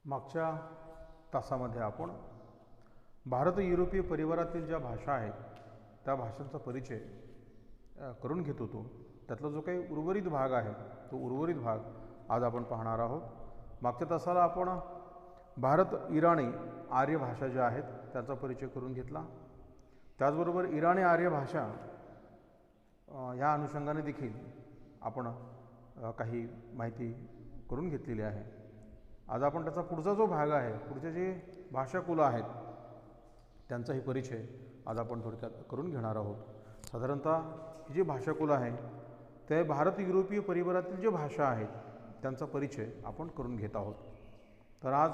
मागच्या तासामध्ये आपण भारत युरोपीय परिवारातील ज्या भाषा आहेत त्या भाषांचा परिचय करून घेत होतो. त्यातला जो काही उर्वरित भाग आहे तो उर्वरित भाग आज आपण पाहणार आहोत. मागच्या तासाला आपण भारत इराणी आर्य भाषा ज्या आहेत त्याचा परिचय करून घेतला. त्याचबरोबर इराणी आर्य भाषा या अनुषंगाने देखील आपण काही माहिती करून घेतलेली आहे. आज आपण त्याचा पुढचा जो भाग आहे, पुढचे जे भाषाकुलं आहेत त्यांचाही परिचय आज आपण थोडक्यात करून घेणार आहोत. साधारणतः ही जी भाषाकुलं आहे ते भारत युरोपीय परिवारातील जे भाषा आहेत त्यांचा परिचय आपण करून घेत आहोत. तर आज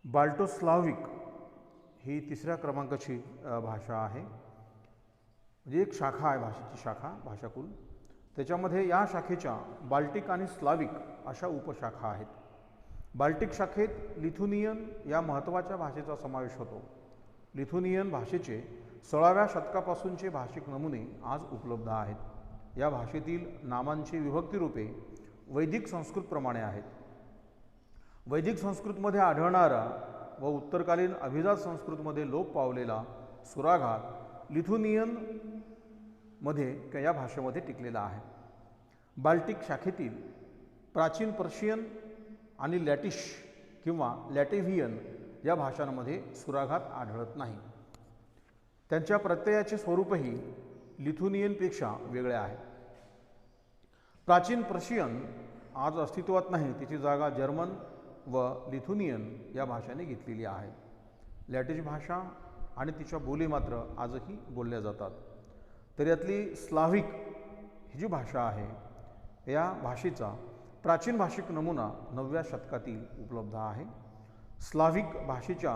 बाल्टोस्लाविक ही तिसऱ्या क्रमांकाची भाषा आहे. म्हणजे एक शाखा आहे, भाषेची शाखा, भाषाकुल. त्याच्यामध्ये या शाखेच्या बाल्टिक आणि स्लाविक अशा उपशाखा आहेत. बाल्टिक शाखेत लिथुनियन या महत्त्वाच्या भाषेचा समावेश होतो. लिथुनियन भाषेचे 16व्या शतकापासूनचे भाषिक नमुने आज उपलब्ध आहेत. या भाषेतील नामांची विभक्ती रूपे वैदिक संस्कृतप्रमाणे आहेत. वैदिक संस्कृतमध्ये आढळणारा व उत्तरकालीन अभिजात संस्कृतमध्ये लोप पावलेला सुराघात लिथुनियनमध्ये या भाषेमध्ये टिकलेला आहे. बाल्टिक शाखेतील प्राचीन पर्शियन आणि लॅटिश किंवा लॅटेव्हियन या भाषांमध्ये सुराघात आढळत नाही. त्यांच्या प्रत्ययाचे स्वरूपही लिथुनियनपेक्षा वेगळे आहे. प्राचीन पर्शियन आज अस्तित्वात नाही, तिची जागा जर्मन व लिथुनियन या भाषांनी घेतलेली आहे. लॅटिश भाषा आणि तिच्या बोली मात्र आजही बोलल्या जातात. तर यातली स्लाव्हिक ही जी भाषा आहे या भाषेचा प्राचीन भाषिक नमुना 9व्या शतकातील उपलब्ध आहे. स्लाव्हिक भाषेच्या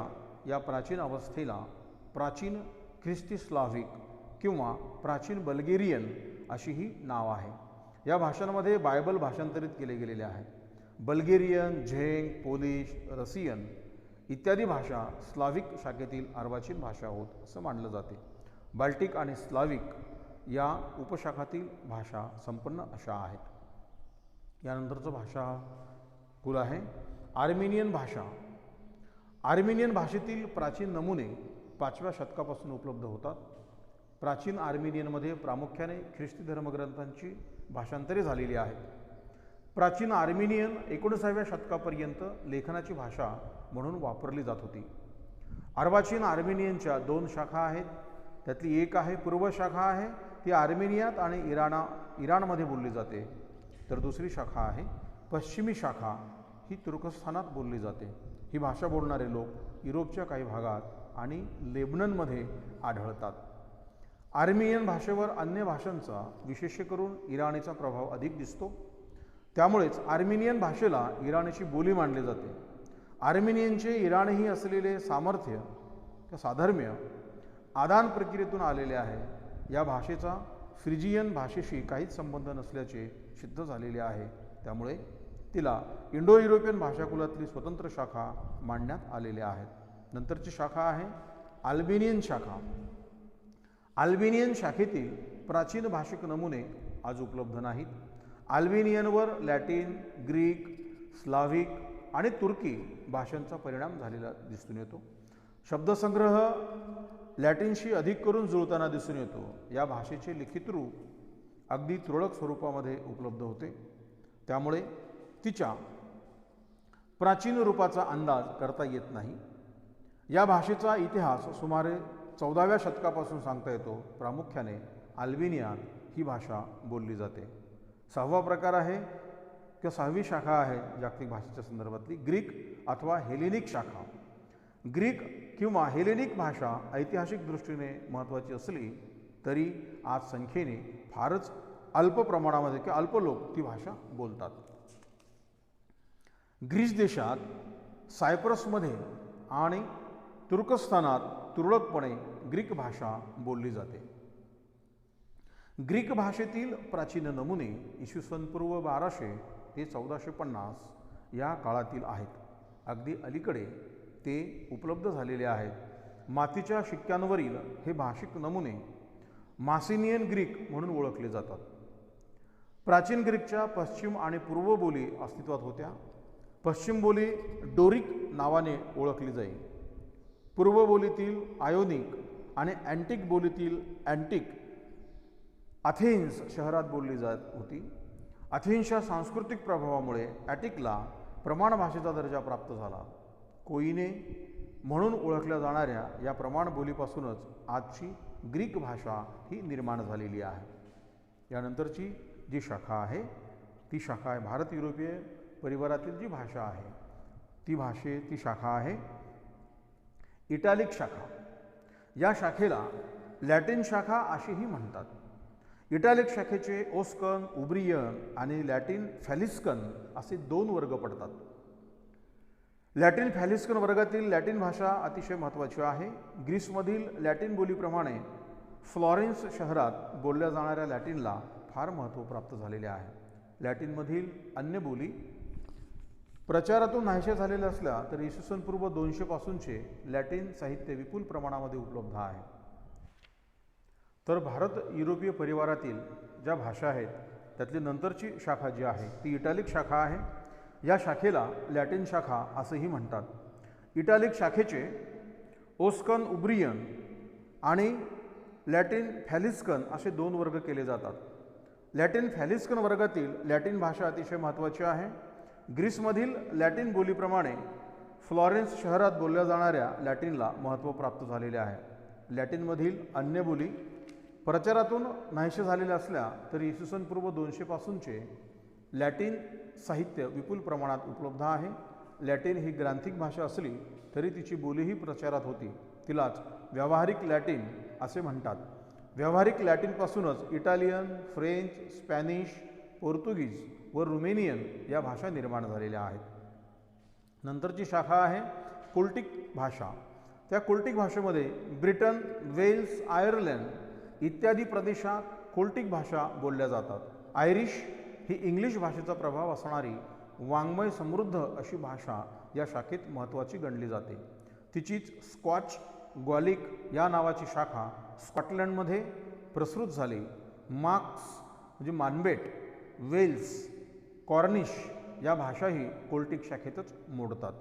या प्राचीन अवस्थेला प्राचीन ख्रिस्ती स्लाव्हिक किंवा प्राचीन बल्गेरियन अशीही नाव आहे. या भाषांमध्ये बायबल भाषांतरित केले गेलेले आहे. बल्गेरियन, झेंग, पोलिश, रशियन इत्यादी भाषा स्लाव्हिक शाखेतील अर्वाचीन भाषा होत असं मानलं जाते. बाल्टिक आणि स्लाव्हिक या उपशाखातील भाषा संपन्न अशा आहेत. यानंतरचं भाषा कुल आहे आर्मेनियन भाषा. आर्मेनियन भाषेतील प्राचीन नमुने 5व्या शतकापासून उपलब्ध होतात. प्राचीन आर्मेनियनमध्ये प्रामुख्याने ख्रिस्ती धर्मग्रंथांची भाषांतरे झालेली आहेत. प्राचीन आर्मेनियन 19व्या शतकापर्यंत लेखनाची भाषा म्हणून वापरली जात होती. अर्वाचीन आर्मेनियनच्या 2 शाखा आहेत. त्यातली एक आहे पूर्व शाखा आहे, ती आर्मेनियात आणि इराणमध्ये बोलली जाते. तर दुसरी शाखा आहे पश्चिमी शाखा, ही तुर्कस्थानात बोलली जाते. ही भाषा बोलणारे लोक युरोपच्या काही भागात आणि लेबननमध्ये आढळतात. आर्मेनियन भाषेवर अन्य भाषांचा विशेष करून इराणीचा प्रभाव अधिक दिसतो. त्यामुळेच आर्मेनियन भाषेला इराणीची बोली मानली जाते. आर्मेनियनचे इराणही असलेले सामर्थ्य किंवा साधर्म्य आदान प्रक्रियेतून आलेले आहे. या भाषेचा फ्रिजियन भाषेशी काहीच संबंध नसल्याचे सिद्ध झालेले आहे. त्यामुळे तिला इंडो युरोपियन भाषाकुलातली स्वतंत्र शाखा मांडण्यात आलेल्या आहेत. नंतरची शाखा आहे अल्बेनियन शाखा. अल्बेनियन शाखेतील प्राचीन भाषिक नमुने आज उपलब्ध नाहीत. अल्बेनियनवर लॅटिन, ग्रीक, स्लाव्हिक आणि तुर्की भाषांचा परिणाम झालेला दिसून येतो. शब्दसंग्रह लॅटिनशी अधिक करून जुळताना दिसून येतो. या भाषेचे लिखित रूप अगदी तुरळक स्वरूपामध्ये उपलब्ध होते. त्यामुळे तिच्या प्राचीन रूपाचा अंदाज करता येत नाही. या भाषेचा इतिहास सुमारे 14व्या शतकापासून सांगता येतो. प्रामुख्याने अल्बेनियात ही भाषा बोलली जाते. 6वा प्रकार आहे किंवा 6वी शाखा आहे जागतिक भाषेच्या संदर्भातली ग्रीक अथवा हेलेनिक शाखा. ग्रीक किंवा हेलेनिक भाषा ऐतिहासिक दृष्टीने महत्त्वाची असली तरी आज संख्येने फारच अल्प प्रमाणामध्ये किंवा अल्प लोक ती भाषा बोलतात. ग्रीस देशात, सायप्रसमध्ये आणि तुर्कस्थानात तुरळकपणे ग्रीक भाषा बोलली जाते. ग्रीक भाषेतील प्राचीन नमुने इसवी पूर्व 1200 ते 1450 या काळातील आहेत. अगदी अलीकडे ते उपलब्ध झालेले आहेत. मातीच्या शिक्क्यांवरील हे भाषिक नमुने मासिनियन ग्रीक म्हणून ओळखले जातात. प्राचीन ग्रीकच्या पश्चिम आणि पूर्व बोली अस्तित्वात होत्या. पश्चिम बोली डोरिक नावाने ओळखली जाईल. पूर्व बोलीतील आयोनिक आणि अँटिक बोलीतील अँटिक अथेन्स शहरात बोलली जात होती. अथेन्सच्या सांस्कृतिक प्रभावामुळे ॲटिकला प्रमाण भाषेचा दर्जा प्राप्त झाला. कोईने म्हणून ओळखल्या जाणाऱ्या या प्रमाण बोलीपासूनच आजची ग्रीक भाषा ही निर्माण झालेली आहे. यानंतरची जी शाखा आहे ती शाखा आहे भारत युरोपीय परिवारातील जी भाषा आहे ती शाखा आहे इटालिक शाखा. या शाखेला लॅटिन शाखा असेही म्हणतात. इटालिक शाखेचे ओस्कन, उब्रियन आणि लॅटिन फॅलिस्कन असे 2 वर्ग पडतात. लॅटिन फॅलिस्कन वर्गातील लॅटिन भाषा अतिशय महत्त्वाची आहे. ग्रीसमधील लॅटिन बोलीप्रमाणे फ्लॉरेन्स शहरात बोलल्या जाणाऱ्या लॅटिनला फार महत्त्व प्राप्त झालेले आहे. लॅटिनमधील अन्य बोली प्रचारातून नाहीशा झालेल्या असल्या तरी इसवी पूर्व 200 पासूनचे लॅटिन साहित्य विपुल प्रमाणामध्ये उपलब्ध आहे. तर भारत युरोपीय परिवारातील ज्या भाषा आहेत त्यातली नंतरची शाखा जी आहे ती इटालिक शाखा आहे. या शाखेला लॅटिन शाखा असेही म्हणतात. इटालिक शाखेचे ओस्कन, उब्रियन आणि लॅटिन फॅलिस्कन असे 2 वर्ग केले जातात. लॅटिन फॅलिस्कन वर्गातील लॅटिन भाषा अतिशय महत्त्वाची आहे. ग्रीसमधील लॅटिन बोलीप्रमाणे फ्लॉरेन्स शहरात बोलल्या जाणाऱ्या लॅटिनला महत्त्व प्राप्त झालेले आहे. लॅटिनमधील अन्य बोली प्रचारातून नाहीशे झालेल्या असल्या तरी इसवी पूर्व 200 पासूनचे लॅटिन साहित्य विपुल प्रमाणात उपलब्ध आहे. लॅटिन ही ग्रांथिक भाषा असली तरी तिची बोलीही प्रचारात होती. तिलाच व्यावहारिक लॅटिन असे म्हणतात. व्यावहारिक लॅटिनपासूनच इटालियन, फ्रेंच, स्पॅनिश, पोर्तुगीज व रुमेनियन या भाषा निर्माण झालेल्या आहेत. नंतरची शाखा आहे कोल्टिक भाषा. त्या कोल्टिक भाषेमध्ये ब्रिटन, वेल्स, आयर्लंड इत्यादी प्रदेशात कोल्टिक भाषा बोलल्या जातात. आयरिश ही इंग्लिश भाषेचा प्रभाव असणारी वाङ्मय समृद्ध अशी भाषा या शाखेत महत्त्वाची गणली जाते. तिचीच स्कॉच गॉलिक या नावाची शाखा स्कॉटलंडमध्ये प्रसृत झाली. मार्क्स म्हणजे मानबेट, वेल्स, कॉर्निश या भाषाही कोल्टिक शाखेतच मोडतात.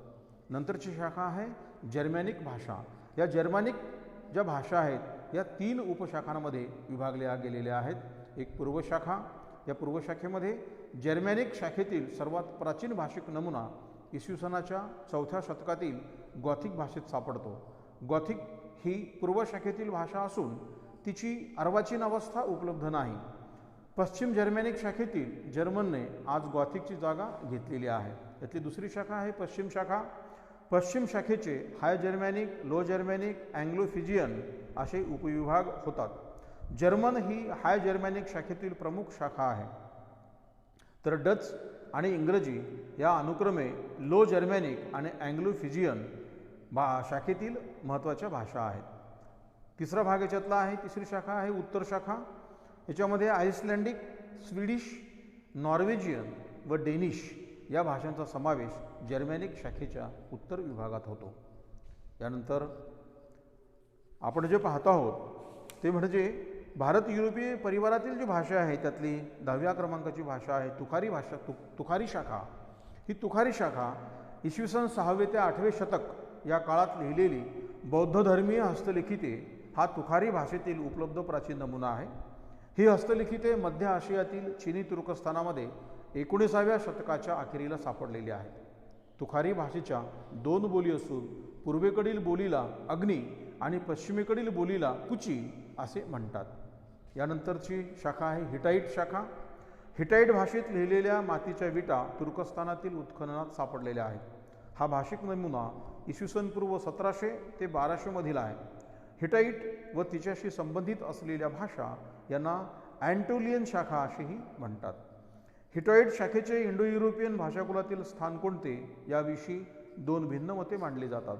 नंतरची शाखा आहे जर्मॅनिक भाषा. या जर्मॅनिक ज्या भाषा आहेत या 3 उपशाखांमध्ये विभागल्या गेलेल्या आहेत. एक पूर्वशाखा. या पूर्वशाखेमध्ये जर्मॅनिक शाखेतील सर्वात प्राचीन भाषिक नमुना इसवी सनाच्या 4थ्या शतकातील गॉथिक भाषेत सापडतो. गॉथिक ही पूर्वशाखेतील भाषा असून तिची अर्वाचीन अवस्था उपलब्ध नाही. पश्चिम जर्मॅनिक शाखेतील जर्मनने आज गॉथिकची जागा घेतलेली आहे. यातली दुसरी शाखा आहे पश्चिम शाखा. पश्चिम शाखेचे हाय जर्मॅनिक, लो जर्मॅनिक, अँग्लो फिजियन असे उपविभाग होतात. जर्मन ही हाय जर्मॅनिक शाखेतील प्रमुख शाखा आहे. तर डच आणि इंग्रजी या अनुक्रमे लो जर्मॅनिक आणि अँग्लो फिजियन शाखेतील महत्त्वाच्या भाषा आहेत. तिसरा भाग याच्यातला आहे, तिसरी शाखा आहे उत्तर शाखा. याच्यामध्ये आइसलँडिक, स्वीडिश, नॉर्वेजियन व डेनिश या भाषांचा समावेश जर्मॅनिक शाखेच्या उत्तर विभागात होतो. यानंतर आपण जे पाहत आहोत ते म्हणजे भारत युरोपीय परिवारातील जी भाषा आहे त्यातली 10व्या क्रमांकाची भाषा आहे तुखारी भाषा. तुखारी शाखा. ही तुखारी शाखा इसवी सन 6वे ते 8वे शतक या काळात लिहिलेली बौद्ध धर्मीय हस्तलिखिते हा तुखारी भाषेतील उपलब्ध प्राचीन नमुना आहे. ही हस्तलिखिते मध्य आशियातील चिनी तुर्कस्तानामध्ये 19व्या शतकाच्या अखेरीला सापडलेली आहेत. तुखारी भाषेच्या 2 बोली असून पूर्वेकडील बोलीला अग्नी आणि पश्चिमेकडील बोलीला कुची असे म्हणतात. यानंतरची शाखा आहे हिटाईट शाखा. हिटाईट भाषेत लिहिलेल्या मातीच्या विटा तुर्कस्तानातील उत्खननात सापडलेल्या आहेत. हा भाषिक नमुना इसवी सन पूर्व 1700 ते 1200 मधील आहे. हिटाईट व तिच्याशी संबंधित असलेल्या भाषा यांना अँटोलियन शाखा असेही म्हणतात. हिटाईट शाखेचे इंडो युरोपियन भाषाकुलातील स्थान कोणते याविषयी 2 भिन्न मते मांडली जातात.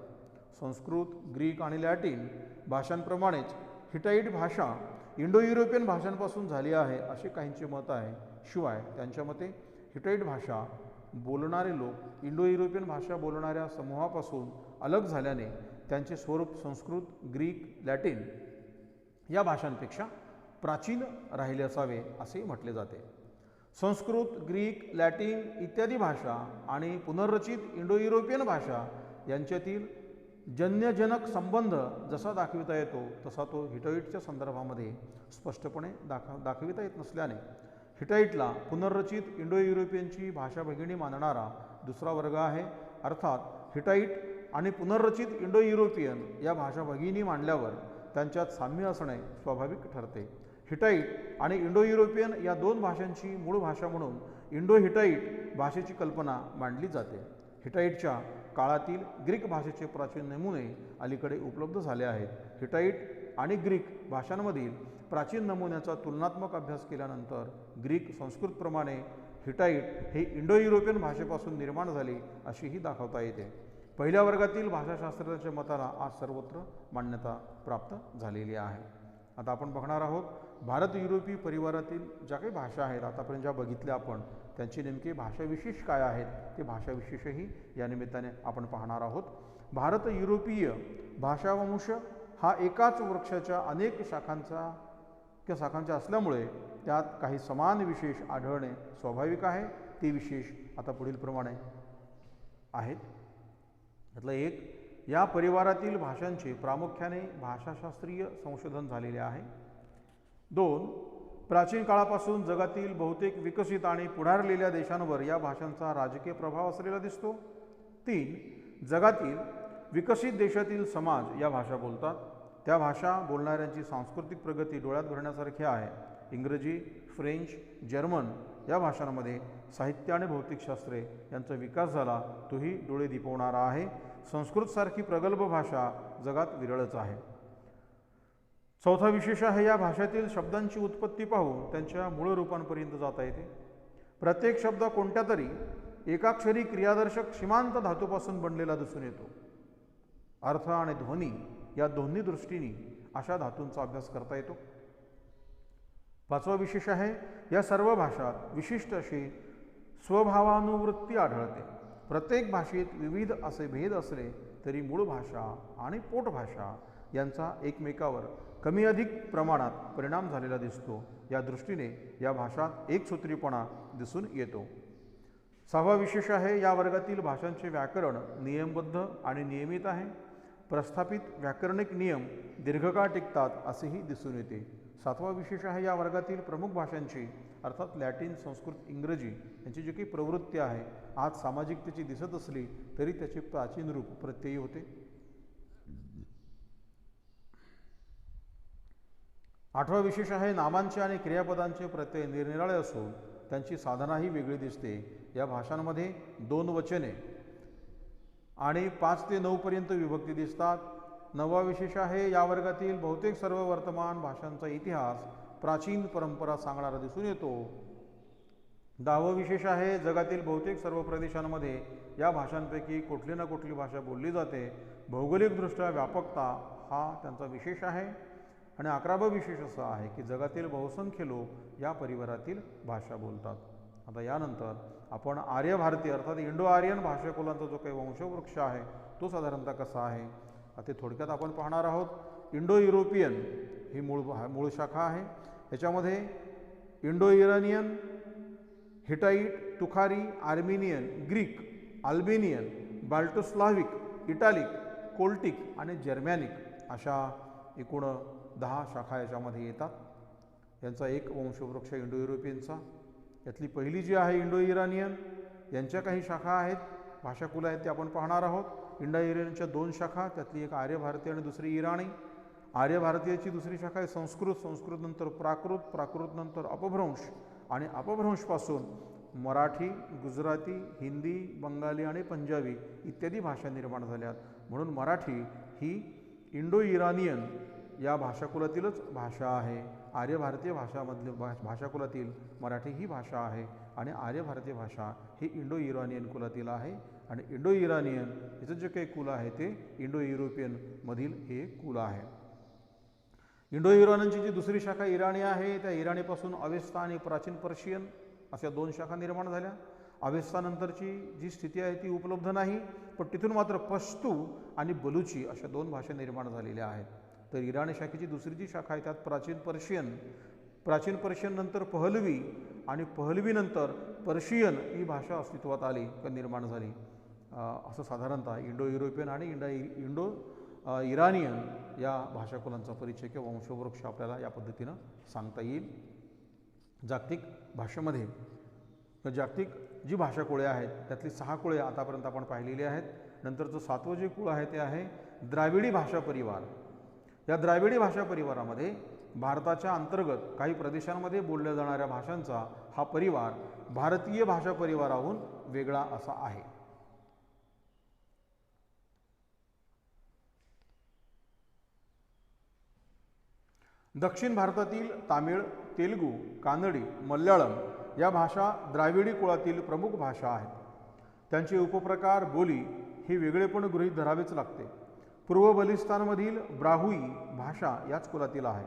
संस्कृत, ग्रीक आणि लॅटिन भाषांप्रमाणेच हिटाईट भाषा इंडो युरोपियन भाषांपासून झाली आहे असे काहींचे मत आहे. शिवाय त्यांच्या मते हिटाईट भाषा बोलणारे लोक इंडो युरोपियन भाषा बोलणाऱ्या समूहापासून अलग झाल्याने त्यांचे स्वरूप संस्कृत, ग्रीक, लॅटिन या भाषांपेक्षा प्राचीन राहिले असावे असे म्हटले जाते. संस्कृत, ग्रीक, लॅटिन इत्यादी भाषा आणि पुनर्रचित इंडो युरोपियन भाषा यांच्यातील जन्यजनक संबंध जसा दाखविता येतो तसा तो हिटाईटच्या संदर्भामध्ये स्पष्टपणे दाखविता येत नसल्याने हिटाईटला पुनर्रचित इंडो युरोपियनची भाषा भगिनी मानणारा दुसरा वर्ग आहे. अर्थात हिटाईट आणि पुनर्रचित इंडो युरोपियन या भाषा भगिनी मांडल्यावर त्यांच्यात साम्य असणे स्वाभाविक ठरते. हिटाईट आणि इंडो युरोपियन या दोन भाषांची मूळ भाषा म्हणून इंडो हिटाईट भाषेची कल्पना मांडली जाते. हिटाईटच्या काळातील ग्रीक भाषेचे प्राचीन नमुने अलीकडे उपलब्ध झाले आहेत. हिटाईट आणि ग्रीक भाषांमधील प्राचीन नमुन्याचा तुलनात्मक अभ्यास केल्यानंतर ग्रीक संस्कृतप्रमाणे हिटाईट हे इंडो युरोपियन भाषेपासून निर्माण झाले अशीही दाखवता येते. पहिल्या वर्गातील भाषाशास्त्रज्ञाच्या मताला आज सर्वत्र मान्यता प्राप्त झालेली आहे. आता आपण बघणार आहोत भारत युरोपीय परिवारातील ज्या काही भाषा आहेत आतापर्यंत ज्या बघितल्या आपण त्यांचे नेमके भाषाविशेष काय आहेत ते भाषाविशेषही या निमित्ताने आपण पाहणार आहोत. भारत युरोपीय भाषावंश हा एकाच वृक्षाच्या अनेक शाखांचा असल्यामुळे त्यात काही समान विशेष आढळणे स्वाभाविक आहे. ते विशेष आता पुढील प्रमाणे आहेत. त्यातलं एक, या परिवारातील भाषांचे प्रामुख्याने भाषाशास्त्रीय संशोधन झालेले आहे. 2, प्राचीन काळापासून जगातील बहुतेक विकसित आणि पुढारलेल्या देशांवर या भाषांचा राजकीय प्रभाव असलेला दिसतो. 3, जगातील विकसित देशातील समाज या भाषा बोलतात. त्या भाषा बोलणाऱ्यांची सांस्कृतिक प्रगती डोळ्यात भरण्यासारखी आहे. इंग्रजी, फ्रेंच, जर्मन या भाषांमध्ये साहित्य आणि भौतिकशास्त्रे यांचा विकास झाला, तोही डोळे दिपवणारा आहे. संस्कृतसारखी प्रगल्भ भाषा जगात विरळच आहे. 4था विशेष आहे, या भाषेतील शब्दांची उत्पत्ती पाहून त्यांच्या मूळ रूपांपर्यंत जाता येते. प्रत्येक शब्द कोणत्या तरी एकाक्षरी क्रियादर्शक सीमांत धातूपासून बनलेला दिसून येतो. अर्थ आणि ध्वनी या दोन्ही दृष्टीने अशा धातूंचा अभ्यास करता येतो. 5वा विशेष आहे, या सर्व भाषात विशिष्ट अशी स्वभावानुवृत्ती आढळते. प्रत्येक भाषेत विविध असे भेद असले तरी मूळ भाषा आणि पोटभाषा यांचा एकमेकावर कमी अधिक प्रमाणात परिणाम झालेला दिसतो. या दृष्टीने या भाषात एकसूत्रीपणा दिसून येतो. 6वा विशेष आहे, या वर्गातील भाषांचे व्याकरण नियमबद्ध आणि नियमित आहे. प्रस्थापित व्याकरणिक नियम दीर्घकाळ टिकतात असेही दिसून येते. 7वा विशेष आहे, या वर्गातील प्रमुख भाषांची अर्थात लॅटिन, संस्कृत, इंग्रजी यांची जी काही प्रवृत्ती आहे आज सामाजिकतेची दिसत असली तरी त्याचे प्राचीन रूप प्रत्ययी होते. 8वा विशेष आहे, नामांचे आणि क्रियापदांचे प्रत्यय निरनिराळे असून त्यांची साधनाही वेगळी दिसते. या भाषांमध्ये 2 वचने आणि 5 ते 9 पर्यंत विभक्ती दिसतात. 9वा विशेष आहे, या वर्गातील बहुतेक सर्व वर्तमान भाषांचा इतिहास प्राचीन परंपरा सांगणारा दिसून येतो. 10वं विशेष आहे, जगातील बहुतेक सर्व प्रदेशांमध्ये या भाषांपैकी कुठली ना कुठली भाषा बोलली जाते. भौगोलिकदृष्ट्या व्यापकता हा त्यांचा विशेष आहे. आणि 11वं विशेष असं आहे की जगातील बहुसंख्य लोक या परिवारातील भाषा बोलतात. आता यानंतर आपण आर्य भारतीय अर्थात इंडो आर्यन भाषाकुलांचा जो काही वंशवृक्ष आहे तो साधारणतः कसा आहे ते थोडक्यात आपण पाहणार आहोत. इंडो युरोपियन ही मूळ शाखा आहे. याच्यामध्ये इंडो इरानियन, हिटाईट, तुखारी, Armenian, Greek, Albanian, Baltoslavic, Italic, Celtic आणि जर्मॅनिक अशा एकूण 10 शाखा याच्यामध्ये येतात. यांचा एक वंशवृक्ष इंडो युरोपियनचा. यातली पहिली जी आहे इंडो इरानियन, यांच्या काही शाखा आहेत, भाषाकुलं आहेत ते आपण पाहणार आहोत. इंडो इरानियनच्या 2 शाखा, त्यातली एक आर्य भारतीय आणि दुसरी इराणी. आर्य भारतीयाची दुसरी शाखा आहे संस्कृत, संस्कृतनंतर प्राकृत, प्राकृतनंतर अपभ्रंश आणि अपभ्रंशपासून मराठी, गुजराती, हिंदी, बंगाली आणि पंजाबी इत्यादी भाषा निर्माण झाल्यात. म्हणून मराठी ही इंडो इरानियन या भाषाकुलातीलच भाषा आहे. आर्य भारतीय भाषाकुलातील मराठी ही भाषा आहे आणि आर्य भारतीय भाषा ही इंडो इरानियन कुलातील आहे. आणि इंडो इरानियन याचं जे काही कुल आहे ते इंडो युरोपियन मधील हे कुल आहे. इंडो इरानियनची जी दुसरी शाखा इराणी आहे, त्या इराणीपासून अवेस्ता आणि प्राचीन पर्शियन अशा 2 शाखा निर्माण झाल्या. अवेस्तानंतरची जी स्थिती आहे ती उपलब्ध नाही, पण तिथून मात्र पश्तू आणि बलुची अशा 2 भाषा निर्माण झालेल्या आहेत. तर इराणी शाखेची दुसरी जी शाखा आहे त्यात प्राचीन पर्शियन नंतर पहलवी आणि पहलवीनंतर पर्शियन ही भाषा अस्तित्वात आली किंवा निर्माण झाली, असं साधारणतः इंडो युरोपियन आणि इंडो इराणियन या भाषाकुलांचा परिचय किंवा वंशवृक्ष आपल्याला या पद्धतीनं सांगता येईल. जागतिक भाषेमध्ये जागतिक जी भाषाकुळे आहेत त्यातली 6 कुळे आतापर्यंत आपण पाहिलेली आहेत. नंतरचं 7वं जे कुळ आहे ते आहे द्राविडी भाषा परिवार. या द्राविडी भाषा परिवारामध्ये भारताच्या अंतर्गत काही प्रदेशांमध्ये बोलल्या जाणाऱ्या भाषांचा हा परिवार भारतीय भाषा परिवाराहून वेगळा असा आहे. दक्षिण भारतातील तामिळ, तेलुगू, कानडी, मल्याळम या भाषा द्राविडी कुळातील प्रमुख भाषा आहेत. त्यांचे उपप्रकार, बोली ही वेगळेपण गृहीत धरावेच लागते. पूर्व बलिस्तानमधील ब्राहुई भाषा याच कुलातील आहे.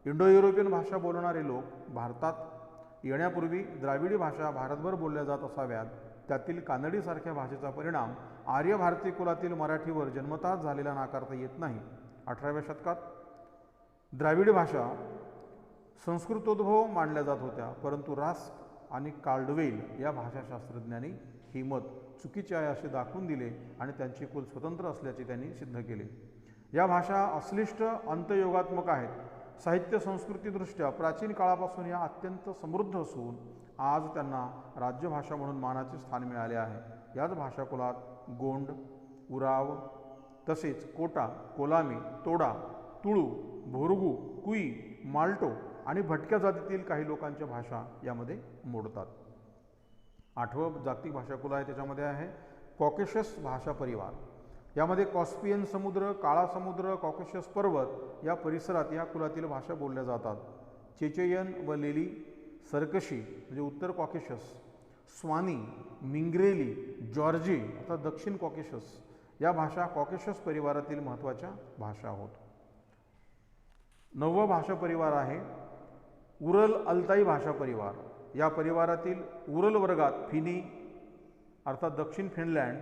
इंडो युरोपियन भाषा बोलणारे लोक भारतात येण्यापूर्वी द्राविडी भाषा भारतभर बोलल्या जात असाव्यात. त्यातील कानडीसारख्या भाषेचा परिणाम आर्य भारतीय कुलातील मराठीवर जन्मतःच झालेला नाकारता येत नाही. 18व्या शतकात द्राविडी भाषा संस्कृतोद्भव मानल्या जात होत्या, परंतु रास्क आणि काल्डवेल या भाषाशास्त्रज्ञांनी ही मत चुकीचे आहे असे दाखवून दिले आणि त्यांचे कुल स्वतंत्र असल्याचे त्यांनी सिद्ध केले. या भाषा अश्लिष्ट अंतयोगात्मक आहेत. साहित्य संस्कृतीदृष्ट्या प्राचीन काळापासून या अत्यंत समृद्ध असून आज त्यांना राज्यभाषा म्हणून मानाचे स्थान मिळाले आहे. याच भाषाकुलात गोंड, उराव तसेच कोटा, कोलामी, तोडा, तुळू, भोरगू, कुई, माल्टो आणि भटक्या जातीतील काही लोकांच्या भाषा यामध्ये मोडतात. 8वं जागतिक भाषाकुल आहे त्याच्यामध्ये आहे कॉकेशस भाषा परिवार. यामध्ये कॉस्पियन समुद्र, काळा समुद्र, कॉकेशस पर्वत या परिसरात या कुलातील भाषा बोलल्या जातात. चेचेयन व लेली, सरकशी म्हणजे उत्तर कॉकेशस, स्वानी, मिंग्रेली, जॉर्जी अर्थात दक्षिण कॉकेशस या भाषा कॉकेशस परिवारातील महत्त्वाच्या भाषा होत. 9वा भाषा परिवार आहे उरल अल्ताई भाषा परिवार. या परिवारातील उरल वर्गात फिनी अर्थात दक्षिण फिनलँड,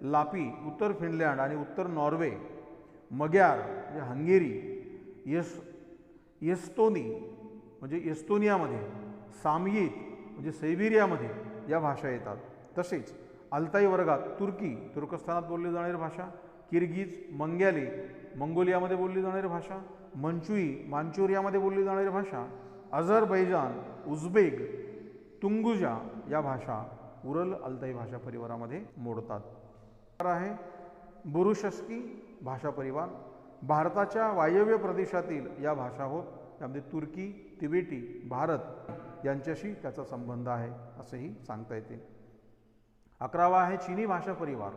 लापी उत्तर फिनलँड आणि उत्तर नॉर्वे, मग्यार म्हणजे हंगेरी, एस्तोनी म्हणजे एस्तोनियामध्ये, सामयित म्हणजे सैबिरियामध्ये या भाषा येतात. तसेच अल्ताई वर्गात तुर्की तुर्कस्थानात बोलली जाणारी भाषा, किर्गिज, मंग्याली मंगोलियामध्ये बोलली जाणारी भाषा, मंचुई मांचुरियामध्ये बोलली जाणारी भाषा, अझरबैजान, उझबेक, तुंगुजा या भाषा उरल अल्ताई भाषा परिवारामध्ये मोडतात. आहे बुरुशस्की भाषा परिवार. भारताच्या वायव्य प्रदेशातील या भाषा होत. त्यामध्ये तुर्की, तिबेटी, भारत यांच्याशी त्याचा संबंध आहे असेही सांगता येते. 11वा आहे चीनी भाषा परिवार.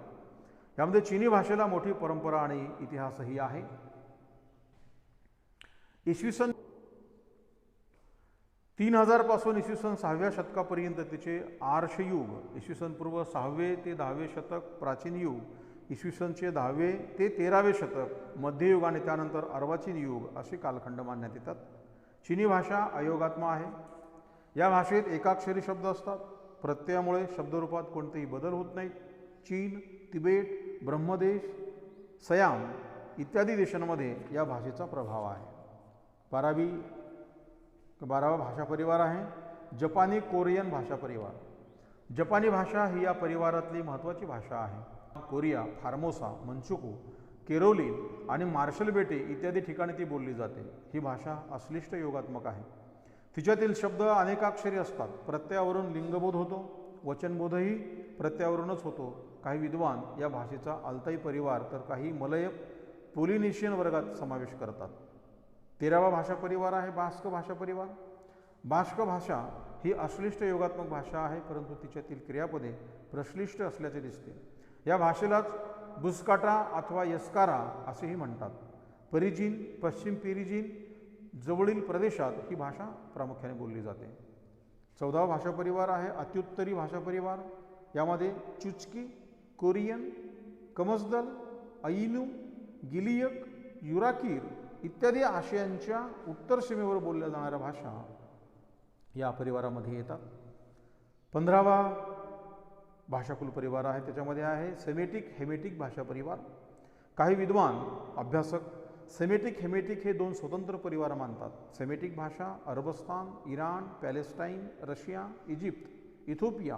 यामध्ये चीनी भाषेला मोठी परंपरा आणि इतिहासही आहे. इसवी सन 3000 पासून इसवी सन 6व्या शतकापर्यंत तिचे आर्षयुग, इसवी सन पूर्व 6वे ते 10वे शतक प्राचीन युग, इसवी सनचे 10वे ते 13वे शतक मध्ययुग आणि त्यानंतर अर्वाचीन युग असे कालखंड मानण्यात येतात. चीनी भाषा अयोगात्मा आहे. या भाषेत एकाक्षरी शब्द असतात. प्रत्ययामुळे शब्दरूपात कोणतेही बदल होत नाहीत. चीन, तिबेट, ब्रह्मदेश, सयाम इत्यादी देशांमध्ये या भाषेचा प्रभाव आहे. 12वा भाषा परिवार आहे जपानी कोरियन भाषा परिवार. जपानी भाषा ही या परिवारातली महत्त्वाची भाषा आहे. कोरिया, फार्मोसा, मंचुकू, केरोलिन आणि मार्शल बेटे इत्यादी ठिकाणी ती बोलली जाते. ही भाषा अश्लिष्ट योगात्मक आहे. तिच्यातील शब्द अनेकाक्षरी असतात. प्रत्ययावरून लिंगबोध होतो. वचनबोधही प्रत्ययावरूनच होतो. काही विद्वान या भाषेचा अल्ताई परिवार तर काही मलय पोलिनेशियन वर्गात समावेश करतात. 13वा भाषा परिवार आहे बास्क भाषा परिवार. बास्क भाषा ही अश्लिष्ट योगात्मक भाषा आहे, परंतु तिच्यातील क्रियापदे प्रश्लिष्ट असल्याचे दिसते. या भाषेलाच बुस्काटा अथवा यस्कारा असेही म्हणतात. परिजिन, पश्चिम पेरिजिन जवळील प्रदेशात ही भाषा प्रामुख्याने बोलली जाते. 14वा भाषा परिवार आहे अत्युत्तरी भाषा परिवार. यामध्ये चुचकी, कोरियन, कमसदल, अइनू, गिलियक, युराकीर इत्यादी आशियांच्या उत्तर सीमेवर बोलल्या जाणाऱ्या भाषा या परिवारामध्ये येतात. 15वा भाषाकुल परिवार आहे त्याच्यामध्ये आहे सेमेटिक हेमेटिक भाषा परिवार. काही विद्वान अभ्यासक सेमेटिक हेमेटिक हे दोन स्वतंत्र परिवार मानतात। सेमेटिक भाषा अरबस्तान, Iran, Palestine, Russia, Egypt, Ethiopia,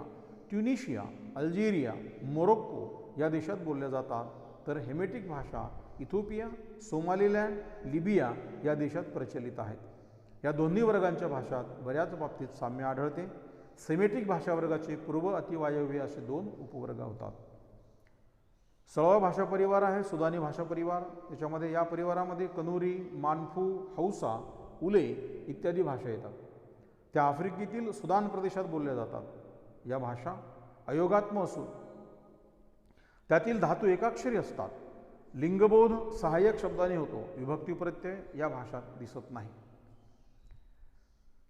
Tunisia, Algeria, Morocco या देशात बोलल्या जातात, तर हेमेटिक भाषा इथिओपिया, सोमालिलँड, लिबिया या देशात प्रचलित आहेत। या दोन्ही वर्गांच्या भाषात बऱ्याच बाबतीत साम्य आढळते। सेमेटिक भाषा वर्गाचे पूर्व अतिवायव्य असे दोन उपवर्ग होतात। 16वा भाषा परिवार आहे सुदानी भाषा परिवार। त्याच्यामध्ये या परिवारामध्ये कनुरी, मानफू, हौसा, उले इत्यादी भाषा येतात। त्या आफ्रिकेतील सुदान प्रदेशात बोलल्या जातात। या भाषा अयोगात्म असून त्यातील धातू एकाक्षरी असतात। लिंगबोध सहाय्यक शब्दाने होतो, विभक्ती प्रत्यय या भाषात दिसत नाही।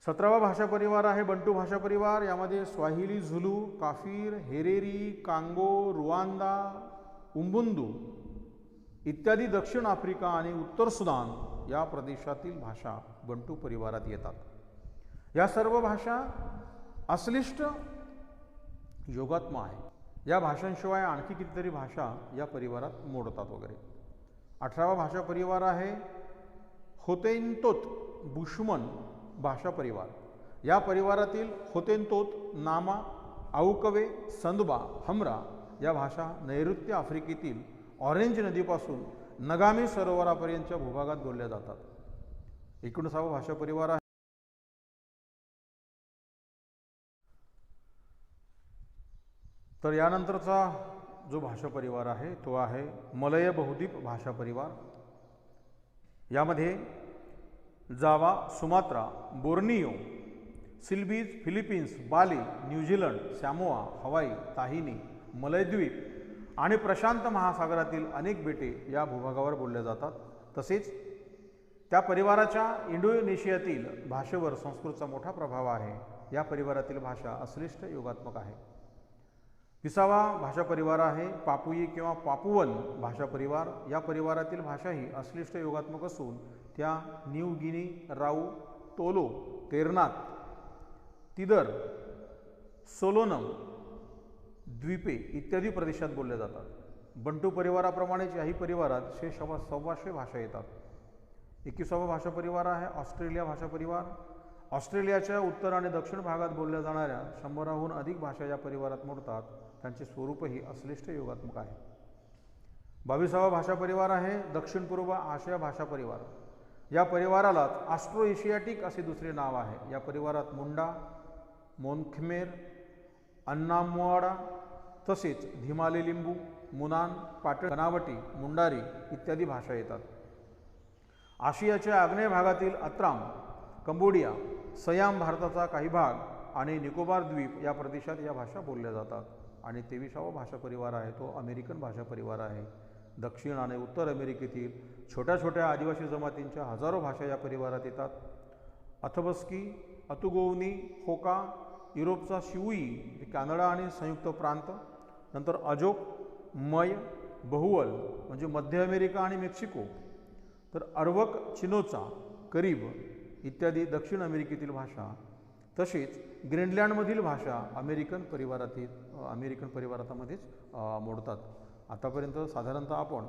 17वा भाषा परिवार आहे बंटू भाषा परिवार। यामध्ये स्वाहिली, झुलू, काफिर, हेरेरी, कांगो, रुवांदा, उंबुंदू इत्यादी दक्षिण आफ्रिका आणि उत्तर सुदान या प्रदेशातील भाषा बंटू परिवारात येतात। या सर्व भाषा अश्लिष्ट योगात्म आहे। या भाषांशिवाय आणखी कितीतरी भाषा या परिवारात मोडतात वगैरे। 18वा भाषा परिवार आहे होतेनतोत बुशमन भाषा परिवार। या परिवारातील होतेनतोत, नामा, आऊकवे, संदबा, हमरा या भाषा नैऋत्य आफ्रिकेतील ऑरेंज नदीपासून नगामी सरोवरापर्यंतच्या भूभागात बोलल्या जातात। 19वा भाषा परिवार आहे तर यानंतरचा जो भाषा परिवार आहे तो आहे मलय बहुद्वीप भाषा परिवार। यामध्ये जावा, सुमात्रा, बोर्नियो, सिल्बीज, फिलिपिन्स, बाली, न्यूझीलंड, सॅमोआ, हवाई, ताहिनी, मलयद्वीप आणि प्रशांत महासागरातील अनेक बेटे या भूभागावर बोलल्या जातात। तसेच त्या परिवाराच्या इंडोनेशियातील भाषेवर संस्कृतचा मोठा प्रभाव आहे। या परिवारातील भाषा अश्लिष्ट योगात्मक आहे। 20वा भाषा परिवार आहे पापुई किंवा पापुवन भाषा परिवार। या परिवारातील भाषाही अश्लिष्ट योगात्मक असून त्या न्यू गिनी, राऊ, तोलो, तेरनात, तिदर, सोलोनम द्वीपे इत्यादी प्रदेशात बोलल्या जातात। बंटू परिवाराप्रमाणेच याही परिवारात 600 भाषा येतात। 21वा भाषा परिवार आहे ऑस्ट्रेलिया भाषा परिवार। ऑस्ट्रेलियाच्या उत्तर आणि दक्षिण भागात बोलल्या जाणाऱ्या 100हून अधिक भाषा या परिवारात मोडतात। त्यांचे स्वरूपही अश्लिष्ट योगात्मक आहे। 22वा भाषा परिवार आहे दक्षिण पूर्व आशिया भाषा परिवार। या परिवाराला ऑस्ट्रो एशियाटिक असे दुसरे नाव आहे। या परिवारात मुंडा, मोनखमेर, अन्नामुआडा तसेच धिमाले लिंबू, मुनान, पाटण, कनावटी, मुंडारी इत्यादी भाषा येतात। आशियाच्या आग्नेय भागातील अत्राम, कंबोडिया, सयाम भारताचा काही भाग आणि निकोबार द्वीप या प्रदेशात या भाषा बोलल्या जातात। आणि 23वा भाषा परिवार आहे तो अमेरिकन भाषा परिवार आहे। दक्षिण आणि उत्तर अमेरिकेतील छोट्या छोट्या आदिवासी जमातींच्या हजारो भाषा या परिवारात येतात। अथबस्की, अतुगोवनी, होका, युरोपचा शिवई, कॅनडा आणि संयुक्त प्रांत, नंतर अजोक, मय, बहुवल म्हणजे मध्य अमेरिका आणि मेक्सिको, तर अरवक, चिनोचा, करीब इत्यादी दक्षिण अमेरिकेतील भाषा, तसेच ग्रीनलँडमधील भाषा अमेरिकन परिवारामध्येच मोडतात। आतापर्यंत साधारणतः आपण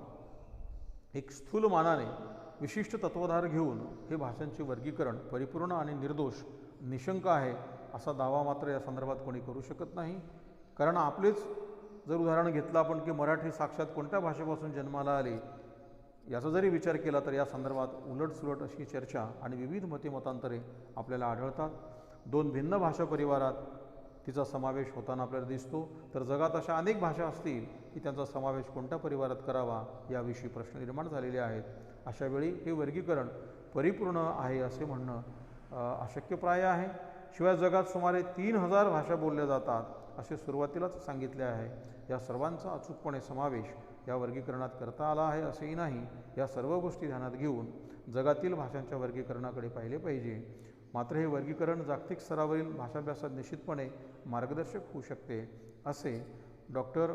एक स्थूल मानाने विशिष्ट तत्वाधार घेऊन हे भाषांचे वर्गीकरण परिपूर्ण आणि निर्दोष निशंक आहे असा दावा मात्र या संदर्भात कोणी करू शकत नाही। कारण आपलेच जर उदाहरण घेतलं आपण की मराठी साक्षात कोणत्या भाषेपासून जन्माला आले याचा जरी विचार केला तर या संदर्भात उलटसुलट अशी चर्चा आणि विविध मतांतरे आपल्याला आढळतात। दोन भिन्न भाषा परिवारात तिचा समावेश होताना आपल्याला दिसतो, तर जगात अशा अनेक भाषा असतील की त्यांचा समावेश कोणत्या परिवारात करावा याविषयी प्रश्न निर्माण झालेले आहेत। अशा वेळी हे वर्गीकरण परिपूर्ण आहे असे म्हणणं अशक्यप्राय आहे। शिवाय जगात सुमारे 3000 भाषा बोलल्या जातात असे सुरुवातीलाच सांगितले आहे। या सर्वांचा अचूकपणे समावेश या वर्गीकरणात करता आला आहे असेही नाही। या सर्व गोष्टी ध्यानात घेऊन जगातील भाषांच्या वर्गीकरणाकडे पाहिले पाहिजे। मात्र हे वर्गीकरण जागतिक स्तरावरील भाषाभ्यासात निश्चितपणे मार्गदर्शक होऊ शकते असे डॉक्टर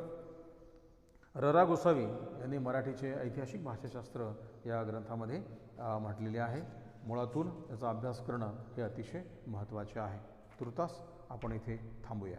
र.रा. गोसावी यांनी मराठीचे ऐतिहासिक भाषाशास्त्र या ग्रंथामध्ये म्हटलेले आहे। मुळातून याचा अभ्यास करणं हे अतिशय महत्त्वाचे आहे। तुर्तास आपण इथे थांबूया।